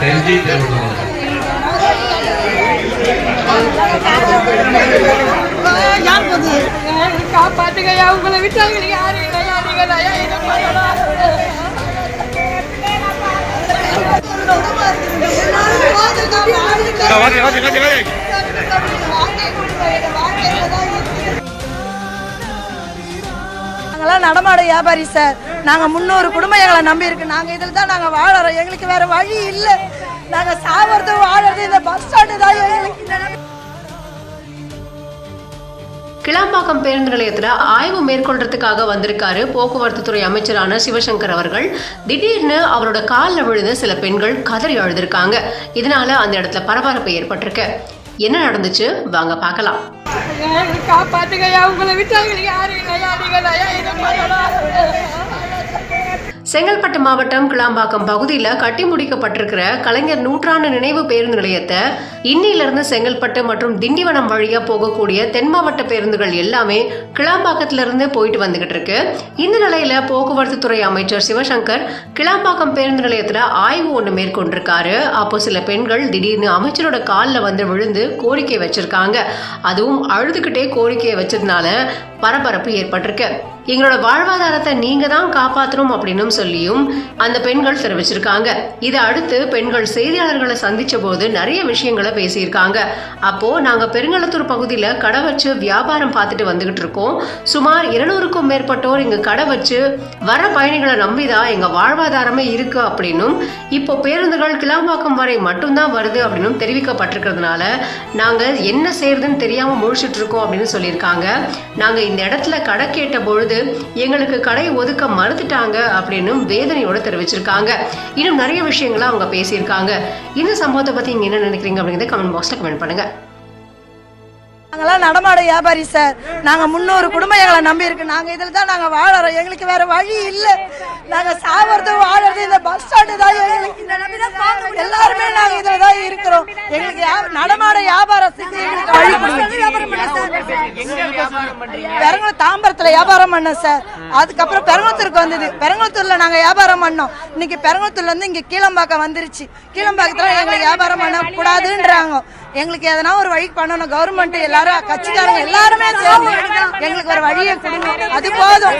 செஞ்சி திருவள்ளுவர் காப்பாத்துக்கையா, உங்களை விட்டாங்க யாரு நாங்களாம் நடமாட வியாபாரி சார். நாங்க 300 குடும்பம் எங்களை நம்பி இருக்கு. நாங்க இதில் தான் நாங்க வாழறோம். எங்களுக்கு வேற வழி இல்லை. நாங்க சாவறது வாழறது இந்த பஸ் ஸ்டாண்டு தான் எங்களுக்கு. கிளாம்பாக்கம் பேருந்து நிலையத்தில் ஆய்வு மேற்கொள்றதுக்காக வந்திருக்காரு போக்குவரத்து துறை அமைச்சரான சிவசங்கர் அவர்கள். திடீர்னு அவரோட காலில் விழுந்து சில பெண்கள் கதறி அழுதுருக்காங்க. இதனால அந்த இடத்துல பரபரப்பு ஏற்பட்டிருக்கு. என்ன நடந்துச்சு வாங்க பார்க்கலாம். காப்பாத்துக்கையா, உங்களை விட்டாங்க யாரு செங்கல்பட்டு மாவட்டம் கிளாம்பாக்கம் பகுதியில் கட்டி முடிக்கப்பட்டிருக்கிற கலைஞர் நூற்றாண்டு நினைவு பேருந்து நிலையத்தை இன்னிலிருந்து செங்கல்பட்டு மற்றும் திண்டிவனம் வழியா போகக்கூடிய தென் மாவட்ட பேருந்துகள் எல்லாமே கிளாம்பாக்கத்திலிருந்து போயிட்டு வந்துகிட்டு இருக்கு. இந்த நிலையில போக்குவரத்து துறை அமைச்சர் சிவசங்கர் கிளாம்பாக்கம் பேருந்து நிலையத்துல ஆய்வு ஒன்று மேற்கொண்டிருக்காரு. அப்போ சில பெண்கள் திடீர்னு அமைச்சரோட காலில் வந்து விழுந்து கோரிக்கை வச்சிருக்காங்க. அதுவும் அழுதுகிட்டே கோரிக்கையை வச்சதுனால பரபரப்பு ஏற்பட்டிருக்கு. எங்களோட வாழ்வாதாரத்தை நீங்க தான் காப்பாற்றணும் அப்படின்னு சொல்லியும் அந்த பெண்கள் தெரிவிச்சிருக்காங்க. இதை அடுத்து பெண்கள் செய்தியாளர்களை சந்திச்ச போது நிறைய விஷயங்களை பேசியிருக்காங்க. அப்போ நாங்க பெருங்களத்தூர் பகுதியில கடை வச்சு வியாபாரம் பார்த்துட்டு வந்துகிட்டு இருக்கோம். சுமார் 200க்கும் மேற்பட்டோர் இங்க கடை வச்சு வர பயணிகளை நம்பிதான் எங்க வாழ்வாதாரமே இருக்கு அப்படின்னும், இப்போ பேருந்துகள் கிளாம்பாக்கம் வரை மட்டும்தான் வருது அப்படின்னு தெரிவிக்கப்பட்டிருக்கிறதுனால நாங்க என்ன செய்யறதுன்னு தெரியாம முழிச்சிட்டு இருக்கோம் அப்படின்னு சொல்லியிருக்காங்க. நாங்க இந்த இடத்துல கடை கேட்ட பொழுது எங்களுக்கு கடை ஒதுக்க மறுத்துட்டாங்க அப்படின்னு வேதனையோட தெரிவிச்சிருக்காங்க. இன்னும் நிறைய விஷயங்களை அவங்க பேசியிருக்காங்க. இந்த சம்பவத்தை பத்தி நீங்க என்ன நினைக்கிறீங்க அப்படிங்கறத கமெண்ட் பாக்ஸ்ல கமெண்ட் பண்ணுங்க. நாங்களாம் நடமாட வியாபாரி சார். நாங்க 300 குடும்பம் எங்களை நம்பி இருக்கு. நாங்க இதில் தான் நாங்க வாழறோம். எங்களுக்கு வேற வழி இல்லை. நாங்க சாவறது வாழறது இந்த பஸ் ஸ்டாண்டு தான் எங்களுக்கு. எல்லாருமே நாங்க இதுல தான் இருக்கிறோம். எங்களுக்கு நடமாட வியாபாரத்துக்கு எங்களுக்கு வழி பெரங்குளத்தூர் தாம்பரத்துல வியாபாரம் பண்ணோம் சார். அதுக்கப்புறம் பெரங்குளத்தூருக்கு வந்தது. பெரங்குளத்தூர்ல நாங்க வியாபாரம் பண்ணோம். இன்னைக்கு பெரங்குளத்தூர்ல இருந்து இங்க கீழம்பாக்கம் வந்துருச்சு. கீழம்பாக்கத்துல எங்களுக்கு வியாபாரம் பண்ண கூடாதுன்றாங்க. எங்களுக்கு எதனா ஒரு வழி பண்ணணும். கவர்மெண்ட் எல்லாரும் கட்சிக்காரங்க எல்லாருமே சேர்ந்து எங்களுக்கு ஒரு வழியை கொடுங்க. அது போதும்.